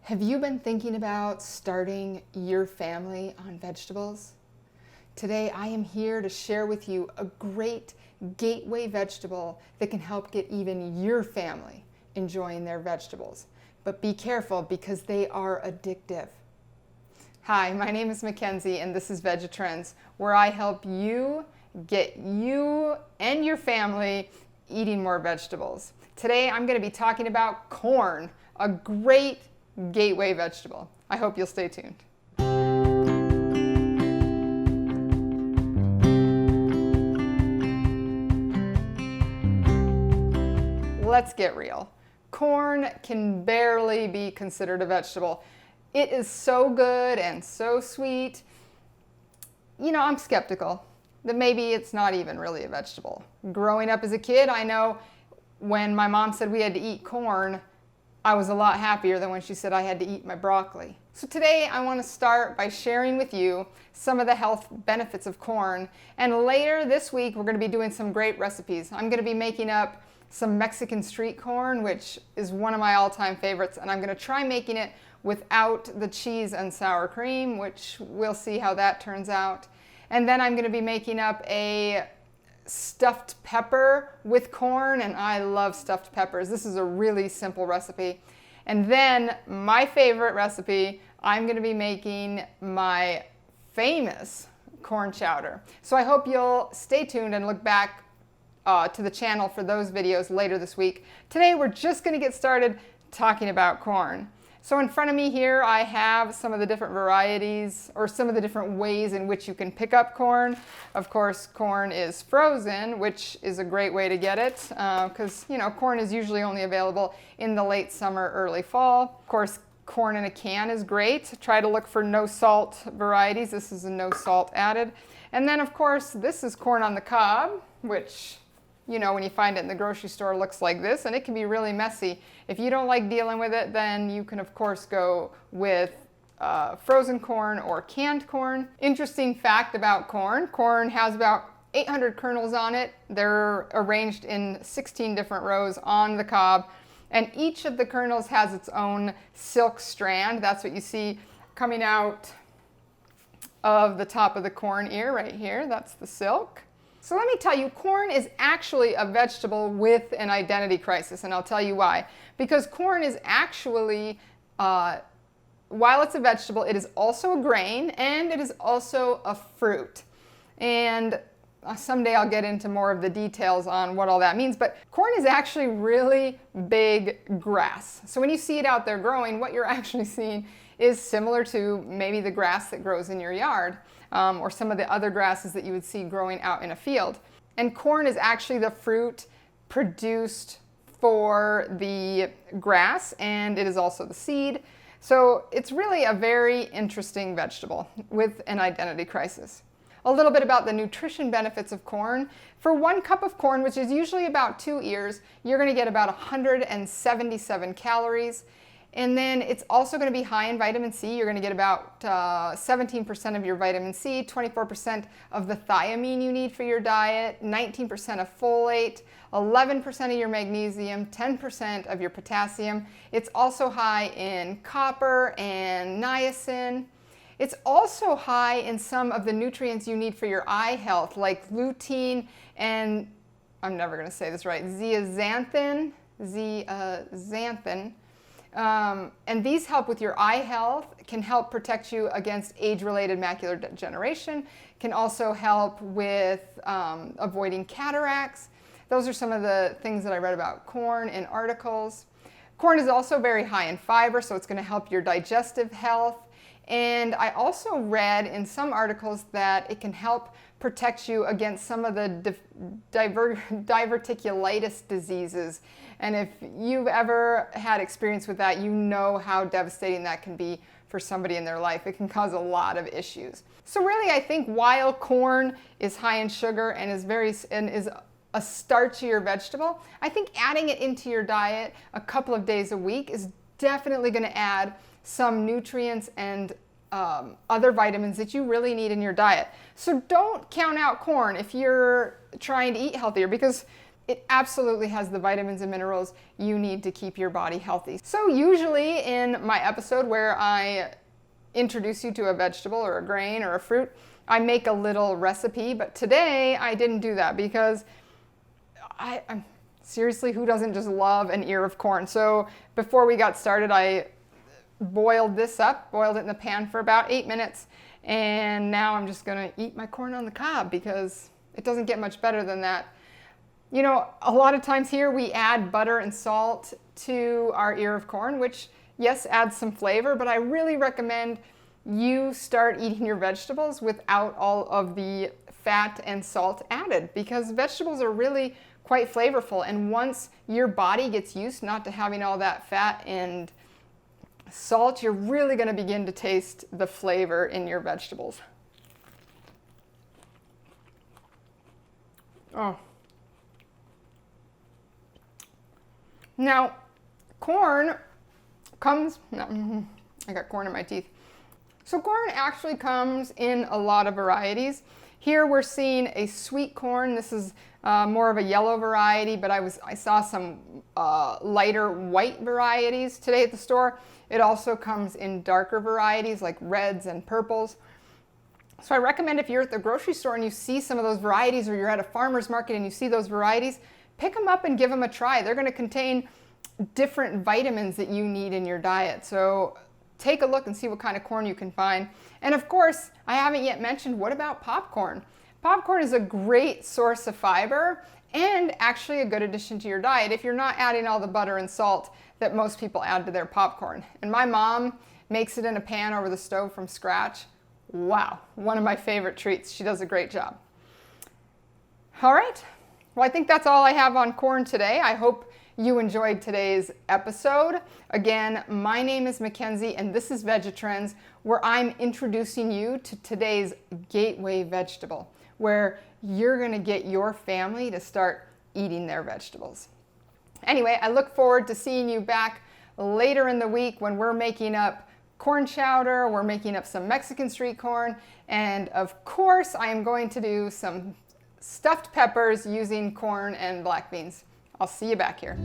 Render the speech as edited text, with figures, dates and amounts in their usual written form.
Have you been thinking about starting your family on vegetables? Today I am here to share with you a great gateway vegetable that can help get even your family enjoying their vegetables. But be careful because they are addictive. Hi, my name is Mackenzie and this is Veggie Trends, where I help you get you and your family eating more vegetables. Today I'm going to be talking about corn, a great gateway vegetable. I hope you'll stay tuned. Let's get real. Corn can barely be considered a vegetable. It is so good and so sweet. You know, I'm skeptical that maybe it's not even really a vegetable. Growing up as a kid, I know when my mom said we had to eat corn, I was a lot happier than when she said I had to eat my broccoli. So today I want to start by sharing with you some of the health benefits of corn. And later this week, we're going to be doing some great recipes. I'm going to be making up some Mexican street corn, which is one of my all-time favorites. And I'm going to try making it without the cheese and sour cream, which we'll see how that turns out. And then I'm going to be making up a stuffed pepper with corn, and I love stuffed peppers. This is a really simple recipe. And then my favorite recipe, I'm going to be making my famous corn chowder. So I hope you'll stay tuned and look back to the channel for those videos later this week. Today we're just going to get started talking about corn. So in front of me here I have some of the different varieties or some of the different ways in which you can pick up corn. Of course, corn is frozen, which is a great way to get it because corn is usually only available in the late summer, early fall. Of course, corn in a can is great. Try to look for no salt varieties. This is a no salt added. And then of course, this is corn on the cob, which when you find it in the grocery store, looks like this, and it can be really messy. If you don't like dealing with it, then you can, of course, go with frozen corn or canned corn. Interesting fact about corn. Corn has about 800 kernels on it. They're arranged in 16 different rows on the cob, and each of the kernels has its own silk strand. That's what you see coming out of the top of the corn ear right here. That's the silk. So let me tell you, corn is actually a vegetable with an identity crisis, and I'll tell you why. Because corn is actually, while it's a vegetable, it is also a grain, and it is also a fruit. And someday I'll get into more of the details on what all that means, but corn is actually really big grass. So when you see it out there growing, what you're actually seeing is similar to maybe the grass that grows in your yard. Or some of the other grasses that you would see growing out in a field. And corn is actually the fruit produced for the grass, and it is also the seed. So it's really a very interesting vegetable with an identity crisis. A little bit about the nutrition benefits of corn. For 1 cup of corn, which is usually about 2 ears, you're going to get about 177 calories. And then it's also going to be high in vitamin C. You're going to get about 17% of your vitamin C, 24% of the thiamine you need for your diet, 19% of folate, 11% of your magnesium, 10% of your potassium. It's also high in copper and niacin. It's also high in some of the nutrients you need for your eye health, like lutein and, I'm never going to say this right, zeaxanthin. And these help with your eye health, can help protect you against age-related macular degeneration, can also help with avoiding cataracts. Those are some of the things that I read about corn in articles. Corn is also very high in fiber, so it's going to help your digestive health. And I also read in some articles that it can help protect you against some of the diverticulitis diseases. And if you've ever had experience with that, you know how devastating that can be for somebody in their life. It can cause a lot of issues. So really, I think while corn is high in sugar and is a starchier vegetable, I think adding it into your diet a couple of days a week is definitely going to add some nutrients and other vitamins that you really need in your diet. So don't count out corn if you're trying to eat healthier, because it absolutely has the vitamins and minerals you need to keep your body healthy. So usually in my episode where I introduce you to a vegetable or a grain or a fruit, I make a little recipe, but today I didn't do that because I'm seriously, who doesn't just love an ear of corn? So before we got started, I boiled this up, boiled it in the pan for about 8 minutes, and now I'm just gonna eat my corn on the cob because it doesn't get much better than that. You know, a lot of times here we add butter and salt to our ear of corn, which yes, adds some flavor, but I really recommend you start eating your vegetables without all of the fat and salt added, because vegetables are really quite flavorful, and once your body gets used not to having all that fat and salt, you're really going to begin to taste the flavor in your vegetables. Oh. Now, corn comes, no, I got corn in my teeth. So corn actually comes in a lot of varieties. Here we're seeing a sweet corn. This is more of a yellow variety, but I saw some lighter white varieties today at the store. It also comes in darker varieties like reds and purples. So I recommend if you're at the grocery store and you see some of those varieties, or you're at a farmer's market and you see those varieties, pick them up and give them a try. They're going to contain different vitamins that you need in your diet. So take a look and see what kind of corn you can find. And of course, I haven't yet mentioned, what about popcorn? Popcorn is a great source of fiber and actually a good addition to your diet if you're not adding all the butter and salt that most people add to their popcorn. And my mom makes it in a pan over the stove from scratch. Wow, one of my favorite treats. She does a great job. All right, well, I think that's all I have on corn today. I hope you enjoyed today's episode. Again, my name is Mackenzie and this is VegiTrends, where I'm introducing you to today's gateway vegetable, where you're gonna get your family to start eating their vegetables. Anyway, I look forward to seeing you back later in the week when we're making up corn chowder, we're making up some Mexican street corn, and of course, I am going to do some stuffed peppers using corn and black beans. I'll see you back here.